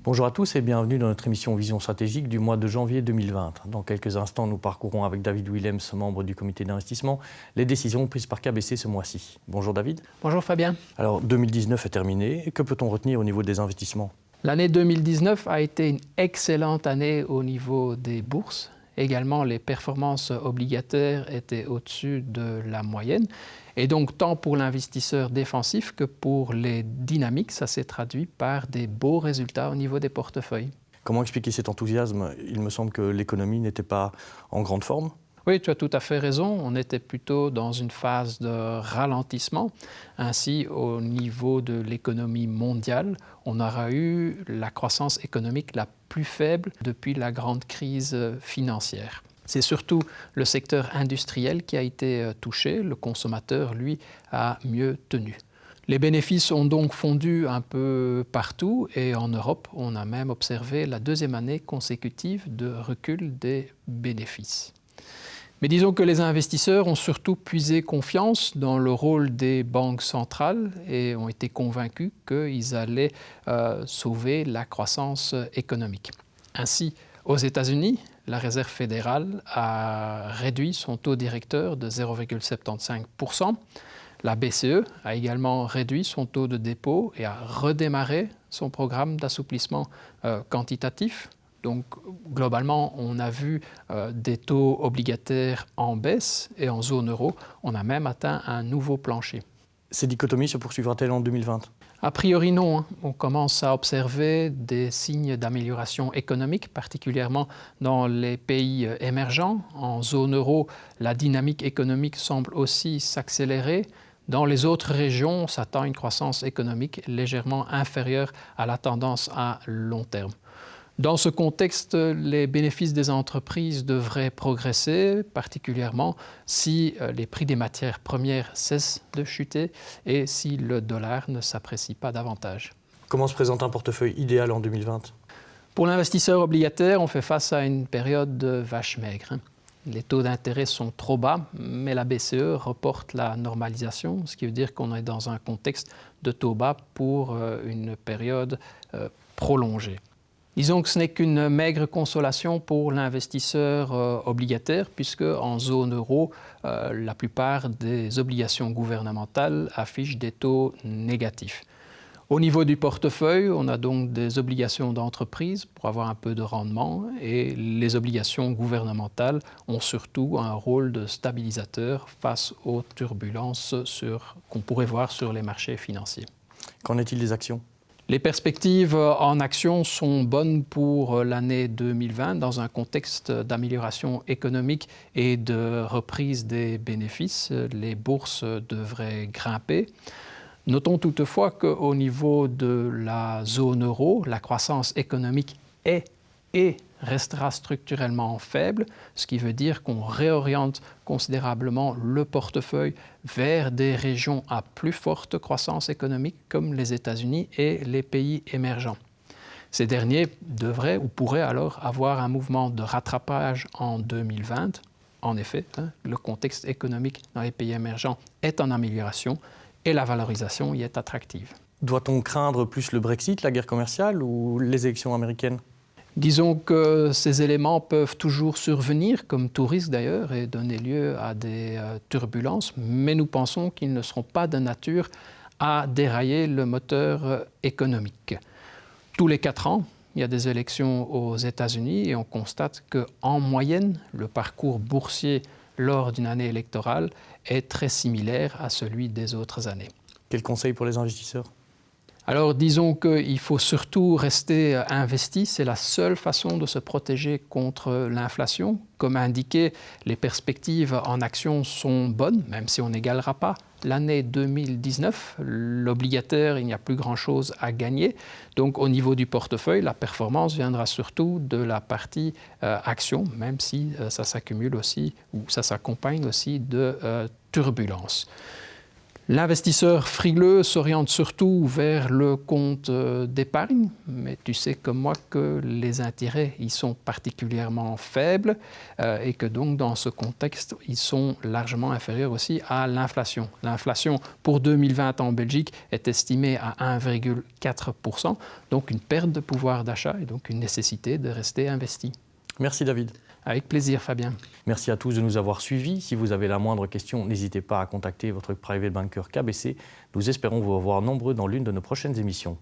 Bonjour à tous et bienvenue dans notre émission Vision stratégique du mois de janvier 2020. Dans quelques instants, nous parcourrons avec David Willems, membre du comité d'investissement, les décisions prises par KBC ce mois-ci. Bonjour David. Bonjour Fabien. Alors 2019 est terminé. Que peut-on retenir au niveau des investissements ? L'année 2019 a été une excellente année au niveau des bourses. Également, les performances obligataires étaient au-dessus de la moyenne. Et donc, tant pour l'investisseur défensif que pour les dynamiques, ça s'est traduit par des beaux résultats au niveau des portefeuilles. Comment expliquer cet enthousiasme ? Il me semble que l'économie n'était pas en grande forme. Oui, tu as tout à fait raison. On était plutôt dans une phase de ralentissement. Ainsi, au niveau de l'économie mondiale, on aura eu la croissance économique la plus faible depuis la grande crise financière. C'est surtout le secteur industriel qui a été touché. Le consommateur, lui, a mieux tenu. Les bénéfices ont donc fondu un peu partout et en Europe, on a même observé la deuxième année consécutive de recul des bénéfices. Mais disons que les investisseurs ont surtout puisé confiance dans le rôle des banques centrales et ont été convaincus qu'ils allaient sauver la croissance économique. Ainsi, aux États-Unis, la Réserve fédérale a réduit son taux directeur de 0,75%. La BCE a également réduit son taux de dépôt et a redémarré son programme d'assouplissement quantitatif. Donc, globalement, on a vu des taux obligataires en baisse et en zone euro, on a même atteint un nouveau plancher. Ces dichotomies se poursuivra-t-elle en 2020 ? A priori non, on commence à observer des signes d'amélioration économique, particulièrement dans les pays émergents. En zone euro, la dynamique économique semble aussi s'accélérer. Dans les autres régions, on s'attend à une croissance économique légèrement inférieure à la tendance à long terme. Dans ce contexte, les bénéfices des entreprises devraient progresser, particulièrement si les prix des matières premières cessent de chuter et si le dollar ne s'apprécie pas davantage. Comment se présente un portefeuille idéal en 2020 ? Pour l'investisseur obligataire, on fait face à une période de vache maigre. Les taux d'intérêt sont trop bas, mais la BCE reporte la normalisation, ce qui veut dire qu'on est dans un contexte de taux bas pour une période prolongée. Disons que ce n'est qu'une maigre consolation pour l'investisseur obligataire, puisque en zone euro, la plupart des obligations gouvernementales affichent des taux négatifs. Au niveau du portefeuille, on a donc des obligations d'entreprise pour avoir un peu de rendement et les obligations gouvernementales ont surtout un rôle de stabilisateur face aux turbulences qu'on pourrait voir sur les marchés financiers. Qu'en est-il des actions ? Les perspectives en action sont bonnes pour l'année 2020 dans un contexte d'amélioration économique et de reprise des bénéfices. Les bourses devraient grimper. Notons toutefois qu'au niveau de la zone euro, la croissance économique est et restera structurellement faible, ce qui veut dire qu'on réoriente considérablement le portefeuille vers des régions à plus forte croissance économique comme les États-Unis et les pays émergents. Ces derniers devraient ou pourraient alors avoir un mouvement de rattrapage en 2020. En effet, le contexte économique dans les pays émergents est en amélioration et la valorisation y est attractive. Doit-on craindre plus le Brexit, la guerre commerciale ou les élections américaines ? Disons que ces éléments peuvent toujours survenir, comme tout risque d'ailleurs, et donner lieu à des turbulences, mais nous pensons qu'ils ne seront pas de nature à dérailler le moteur économique. Tous les 4 ans, il y a des élections aux États-Unis et on constate qu'en moyenne, le parcours boursier lors d'une année électorale est très similaire à celui des autres années. Quel conseil pour les investisseurs ? Alors disons qu'il faut surtout rester investi, c'est la seule façon de se protéger contre l'inflation. Comme indiqué, les perspectives en action sont bonnes, même si on n'égalera pas l'année 2019. L'obligataire, il n'y a plus grand-chose à gagner. Donc au niveau du portefeuille, la performance viendra surtout de la partie action, même si ça s'accumule aussi ou ça s'accompagne aussi de turbulences. L'investisseur frileux s'oriente surtout vers le compte d'épargne, mais tu sais comme moi que les intérêts y sont particulièrement faibles et que donc dans ce contexte, ils sont largement inférieurs aussi à l'inflation. L'inflation pour 2020 en Belgique est estimée à 1,4%, donc une perte de pouvoir d'achat et donc une nécessité de rester investi. Merci David. Avec plaisir Fabien. Merci à tous de nous avoir suivis. Si vous avez la moindre question, n'hésitez pas à contacter votre private banker KBC. Nous espérons vous revoir nombreux dans l'une de nos prochaines émissions.